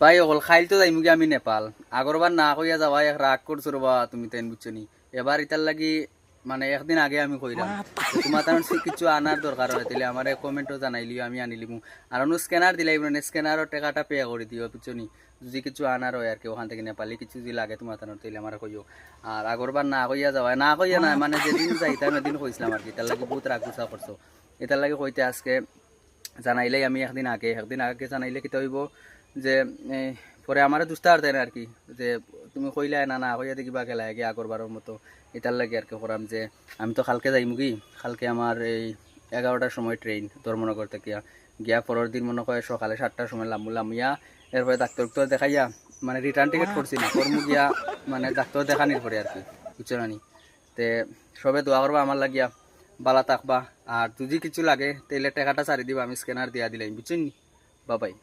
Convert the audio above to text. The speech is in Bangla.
ভাই অকল খাইল তো যাইমু কি আমি নেপাল আগরবার না কইয়া যাওয়া এক রাগ করছো রবা তুমি তাই বুঝছো নি এবার ইতার লাগি মানে একদিন আগে আমি কইলাম যে তোমার তার কিছু আনার দরকার হয় তাহলে আমার কমেন্টও জানাইলিও আমি আনিলিমু আর অন্য স্ক্যানার দিলাই মানে স্ক্যানারও টাকাটা পে করে দিও বুঝছো নি যদি কিছু আনার হয় আর কি ওখান থেকে নেপালি কিছু যদি লাগে তোমার তার তাহলে আমার কইও আর আগরবার না কইয়া যাওয়া না কইয়া না মানে যেদিন যাইতাম এদিন কইছিলাম আর কি তার লাগে বহুত রাগ গুছা করছো এটার লাগে কইতে আজকে জানাইলেই আমি একদিন আগে জানাইলে কিতা হইব যে পরে আমারে দুস্তা আর দেয় না আর কি যে তুমি কইলাই না না কইয়া কিবা খেলা কি আগরবারের মতো এটার লাগে আর কি করাম যে আমি তো কালকে যাইমু কি কালকে আমার এই 11টার সময় ট্রেন ধর্মনগর থেকে গিয়া পরের দিন মনে হয় সকালে 7টার সময় লামিয়া এরপরে ডাক্তার দেখাইয়া মানে রিটার্ন টিকিট করছি না কর্মু গিয়া মানে ডাক্তার দেখানির পরে আর কি বুঝছো না নি তে সবে দোয়া করবা আমার লাগিয়া বালা থাকবা আর যদি কিছু লাগে তাহলে টাকাটা ছাড়ি দিবা আমি স্ক্যানার দিয়া দিলাম বুঝছেন নি বাবাই।